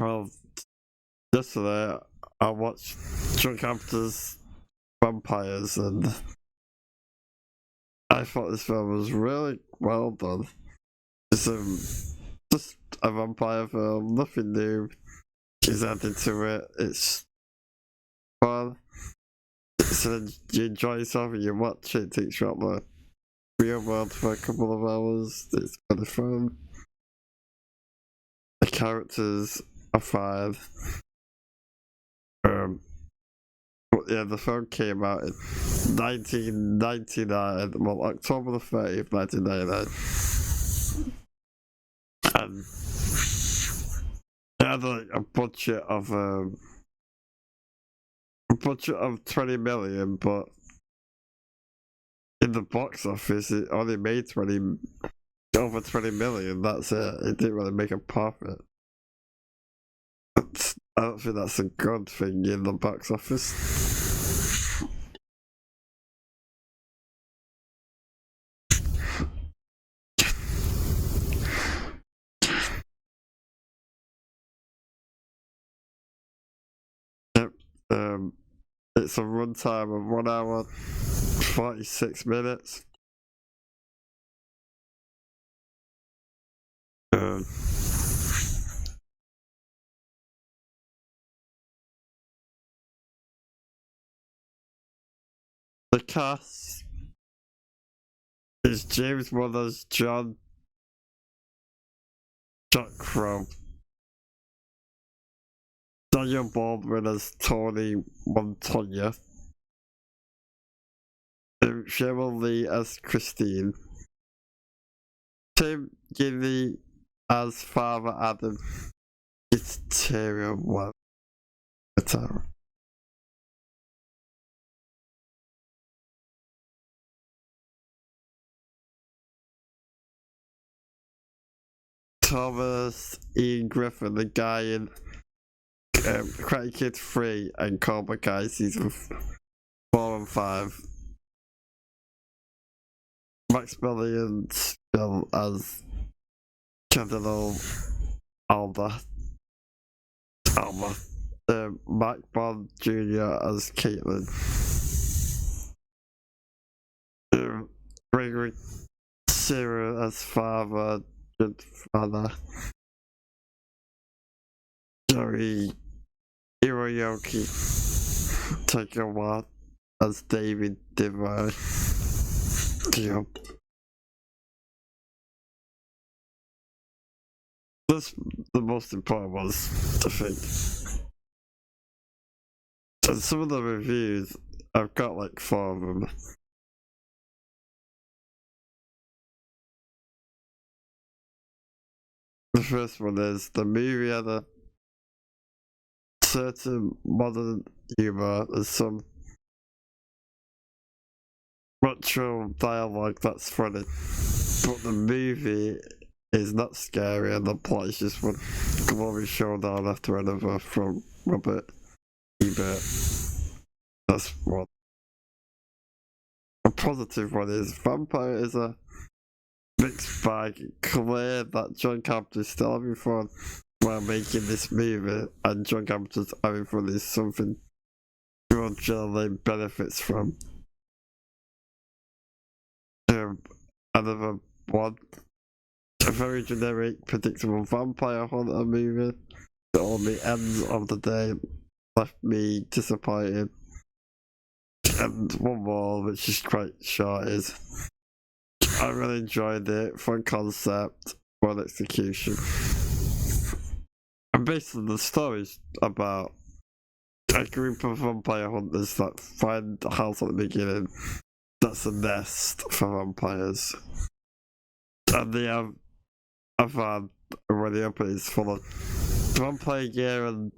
Well, yesterday I watched Carpenter's Vampires, and I thought this film was really well done. It's just a vampire film, nothing new is added to it. It's fun. So you enjoy yourself and you watch it, it takes you out the real world for a couple of hours. It's kind of fun. The characters are fine. But yeah, the film came out in 1999, well, October the 30th, 1999. And it had like a budget of 20 million, but in the box office it only made over 20 million. That's it. It didn't really make a profit. I don't think that's a good thing in the box office. Yep. It's a runtime of 1 hour 46 minutes. The cast is James Wan as John, Jack Crow, Daniel Baldwin as Tony Montoya, Cheryl Lee as Christine, Tim Gilly as Father Adam, it's Tyrion One. Thomas Ian Griffin, the guy in Karate Kid 3 and Cobra Kai season 4 and 5. Maximilian Spill as Cardinal Alma. Mac Bond Jr. as Caitlin. Gregory Sarah as Father. Good father. Jerry Hiroyuki Takawa as David Devine. Yep. That's the most important ones, I think. And some of the reviews, I've got like 4 of them. The first one is the movie had a certain modern humor. There's some retro dialogue that's funny, but the movie is not scary and the plot is just one glory showdown after another from Robert Ebert. That's one. A positive one is Vampire is a mixed bag. Clear that John Carpenter is still having fun while making this movie, and John Carpenter's having fun is something everyone generally benefits from. Another one, a very generic, predictable vampire hunter movie that only ends of the day left me disappointed. And one more, which is quite short, is I really enjoyed it. Fun concept, fun execution. And basically the story's about a group of vampire hunters that find a house at the beginning that's a nest for vampires. And they have a van where the open is full of vampire gear and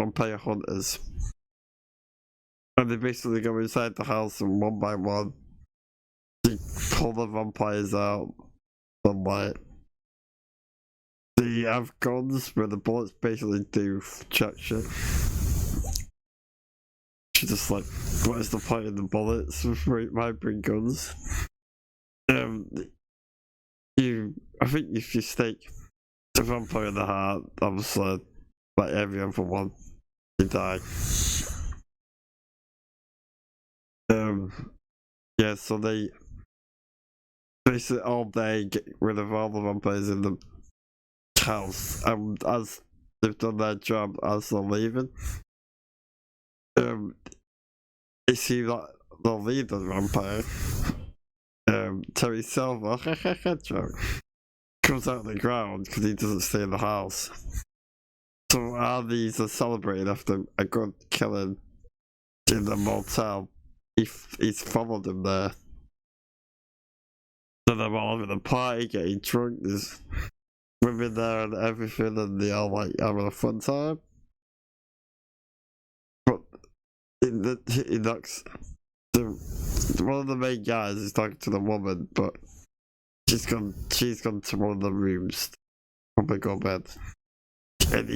vampire hunters. And they basically go inside the house and one by one they pull the vampires out and like they have guns where the bullets basically do chuck shit. She's just like, what is the point of the bullets? Why bring guns? I think if you stake the vampire in the heart, obviously like every other one, they die. Yeah, so they basically all day get rid of all the vampires in the house, and as they've done their job as they're leaving, you see that the leader vampire, Terry Silver, joke, comes out of the ground because he doesn't stay in the house. So while these are celebrating after a good killing in the motel, he's followed him there. So they're all having a party, getting drunk, there's women there and everything, and they all like having a fun time. But he knocks one of the main guys is talking to the woman, but she's gone to one of the rooms, probably go bed. And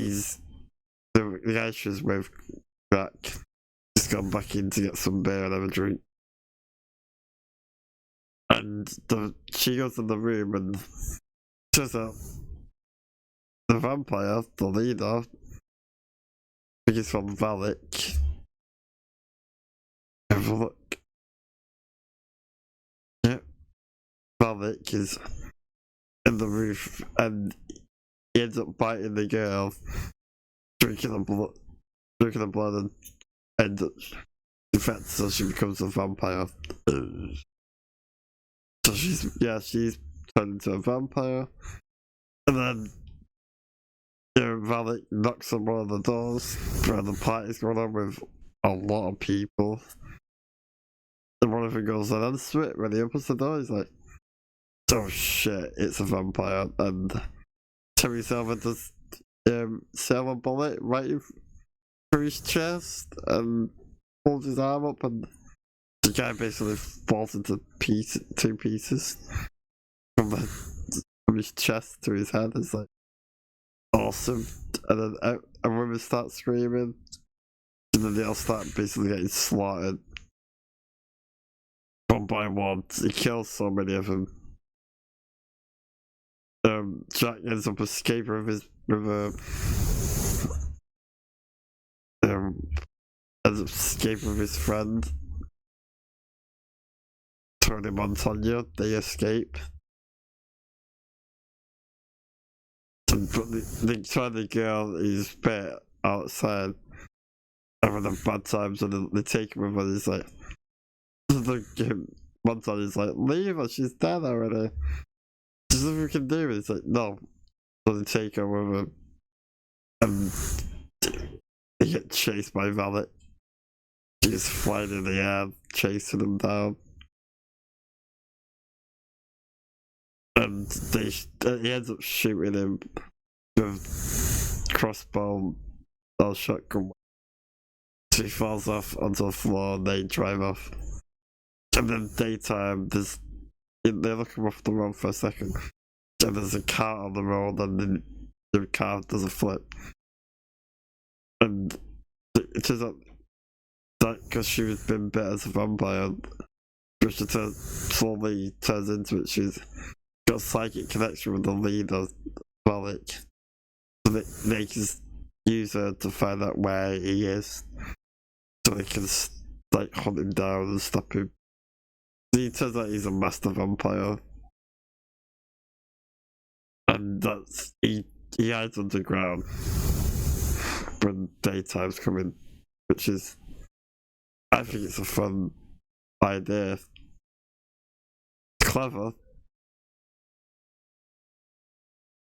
the guy she's with back. He's gone back in to get some beer and have a drink. And she goes in the room and turns out the vampire, the leader, I think he's from Valak. Have a look. Yep. Valak is in the roof and he ends up biting the girl, drinking the blood and ends up infected, so she becomes a vampire. So she's turned into a vampire. And then Valak knocks on one of the doors where the party's going on with a lot of people. And one of them goes and answers it. When he opens the door, he's like, oh shit, it's a vampire. And Terry Silver does sail a bullet right through his chest and pulls his arm up, and the guy basically falls into two pieces from his chest to his head. It's like awesome. And then women start screaming, and then they all start basically getting slaughtered one by one. He kills so many of them. Jack ends up escaping ends up escaping with his friend. Tony Montana, they escape. But they try the girl is bit outside having a bad times, and they take him with, and he's like, Montana's like, leave her, she's dead already. There's nothing we can do. It's like, no. So they take her with them, and they get chased by Valak. He's flying in the air, chasing them down. And he ends up shooting him with crossbow or shotgun. So he falls off onto the floor and they drive off. And then daytime, they're looking off the road for a second. And there's a car on the road, and the car does a flip. And it turns out that because she was been bit as a vampire, which she slowly turns into it, she's got a psychic connection with the leader, Valak. So they can use her to find out where he is, so they can hunt him down and stop him. He turns out he's a master vampire, and he hides underground when daytime's coming, which is, I think it's a fun idea. Clever.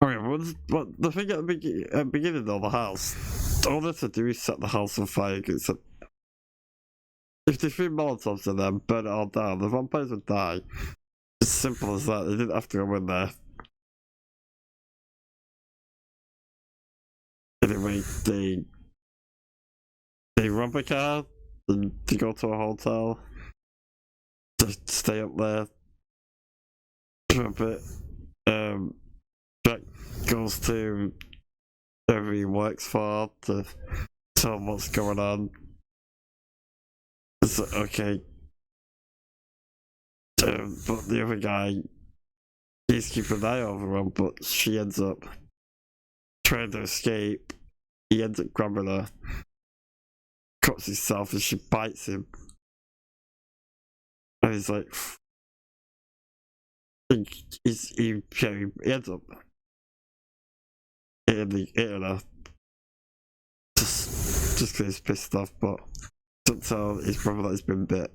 Okay, but the thing at the beginning of the house, all they have to do is set the house on fire. If they threw Molotovs in there and burn it all down, the vampires would die. As simple as that. They didn't have to go in there. Anyway, they rob a car, and they go to a hotel, to stay up there for a bit. Jack goes to whoever he works for to tell him what's going on. It's like, okay. But the other guy, he's keeping an eye over him, but she ends up trying to escape. he ends up grabbing her, cuts himself, and she bites him. And he's like, he ends up hitting her just because he's pissed off, but doesn't tell his brother that he's been bit.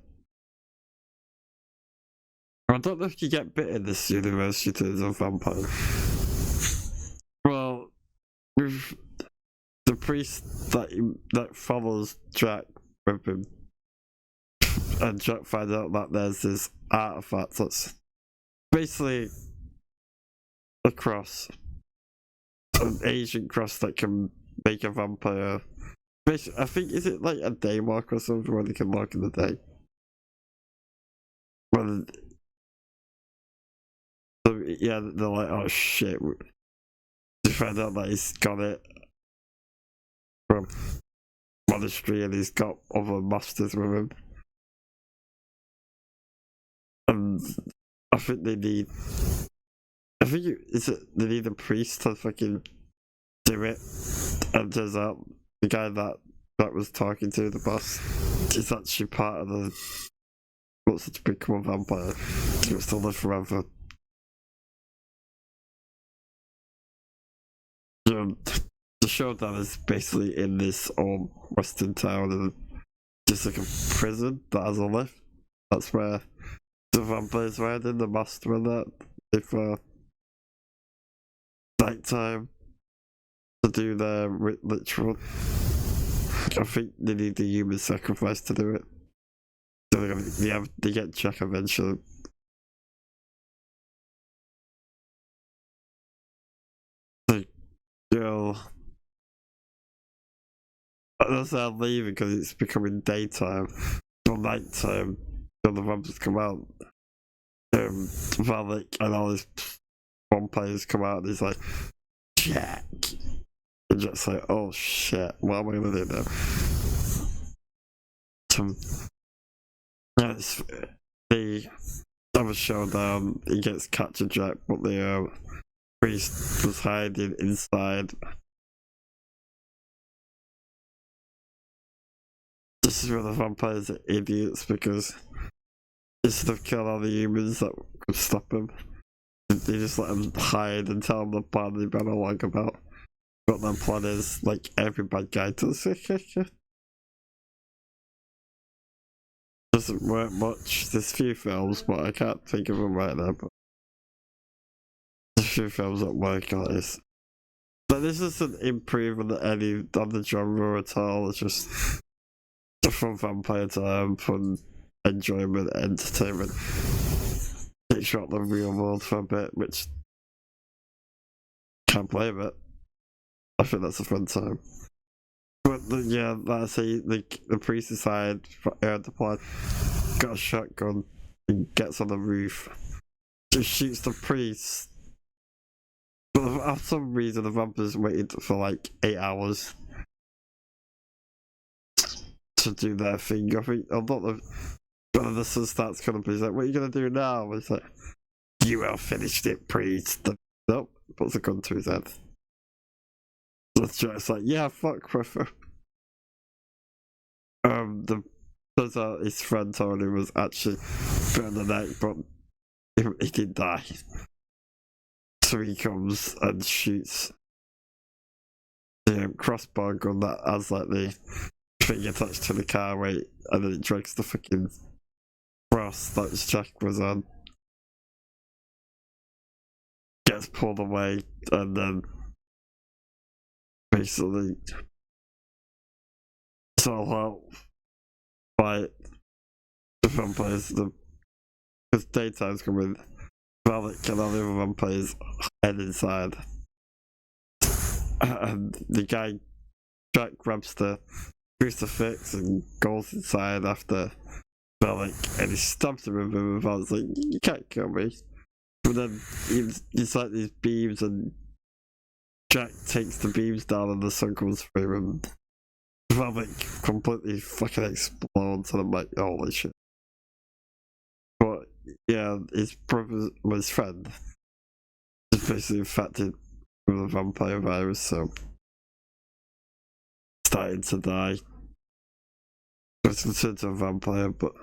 I don't know if you get bit in this universe, you turn into a vampire. Well, with the priest that follows Jack with him, and Jack finds out that there's this artifact that's basically a cross, an ancient cross that can make a vampire. Basically, I think, is it like a day mark or something where they can mark in the day? Well, so, yeah, they're like, oh shit. They find out that he's got it from monastery and he's got other masters with him. And I think they need. They need a priest to fucking do it. And turns out the guy that was talking to the boss is actually part of the. Wants to become a vampire. He wants to live forever. The showdown is basically in this old western town and just like a prison that has a lift. That's where the vampires went in, the master and that. If night time to do their ritual. I think they need the human sacrifice to do it. So they get Jack eventually. The girl. That's how I'm leaving because it's becoming daytime. Or nighttime. So the vampires come out. Valak and all his vampires come out and he's like, Jack. And Jack's like, oh shit, what am I gonna do now? They have a showdown, he gets captured Jack, but the priest was hiding inside. This is where the vampires are idiots because instead of killing all the humans that could stop him, they just let him hide and tell him the plan they've been along about. But their plan is like every bad guy does. Doesn't work much. There's few films, but I can't think of them right now. But there's a few films that work like this. But this isn't improving any on the genre at all. It's just from vampire time, fun enjoyment, entertainment. It shot the real world for a bit, which can't blame it. I think that's a fun time. But yeah, that's the priest inside the plan, got a shotgun and gets on the roof. Just shoots the priest. But for some reason the vampires waited for like 8 hours to do their thing. I think a lot of one of the son starts coming up, he's like, what are you gonna do now? It's like, you have finished it, priest. Nope, puts a gun to his head. It's like, yeah, fuck Clifford. Turns out his friend told him was actually burned the neck, but he didn't die. So he comes and shoots the crossbar gun that has like the thing attached to the car weight, and then it drags the fucking cross that Jack was on. Gets pulled away, and then basically it's all out fight the vampires. Because daytime's coming, Valak and all the other vampires head inside, and the guy Jack grabs the crucifix and goes inside after Valak, and he stabs him with him, and Valak's like, you can't kill me. But then he's like these beams, and Jack takes the beams down and the sun comes through and Valak completely fucking explodes, and I'm like, holy shit. But yeah, his brother, his friend, is basically infected with a vampire virus, so starting to die. It's considered a vampire, but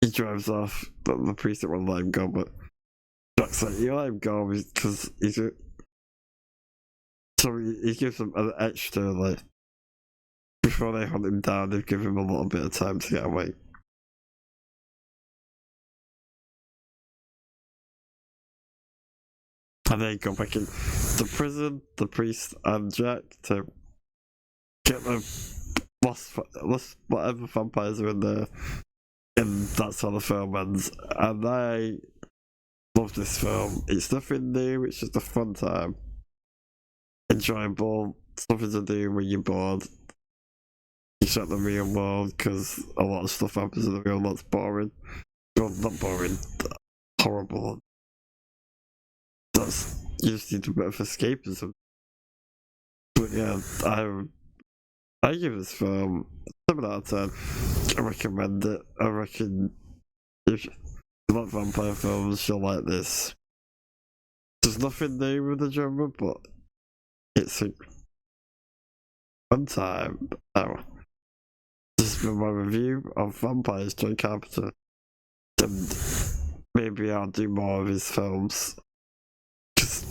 he drives off, but the priest won't let him go, but Jack's like, you let him go because he's a... So he gives him an extra, like, before they hunt him down, they give him a little bit of time to get away. And then go back in the prison, the priest and Jack, to get the lost whatever vampires are in there. And that's how the film ends. And I love this film. It's nothing new, it's just a fun time. Enjoyable, something to do when you're bored. You shut the real world because a lot of stuff happens in the real world that's boring. Well, not boring, horrible. You just need a bit of escapism. But yeah, I give this film 7 out of 10. I recommend it. I reckon if you like vampire films, you'll like this. There's nothing new with the genre, but it's a fun time. This has been my review of Vampires, John Carpenter. And maybe I'll do more of his films.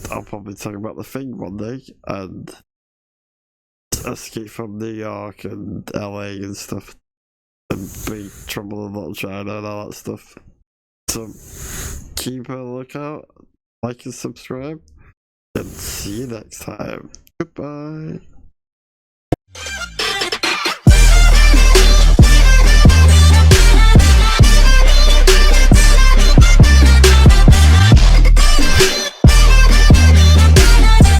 I'll probably talk about The Thing one day and Escape from New York and LA and stuff, and Big Trouble in Little China and all that stuff. So keep a lookout, like and subscribe, and see you next time. Goodbye.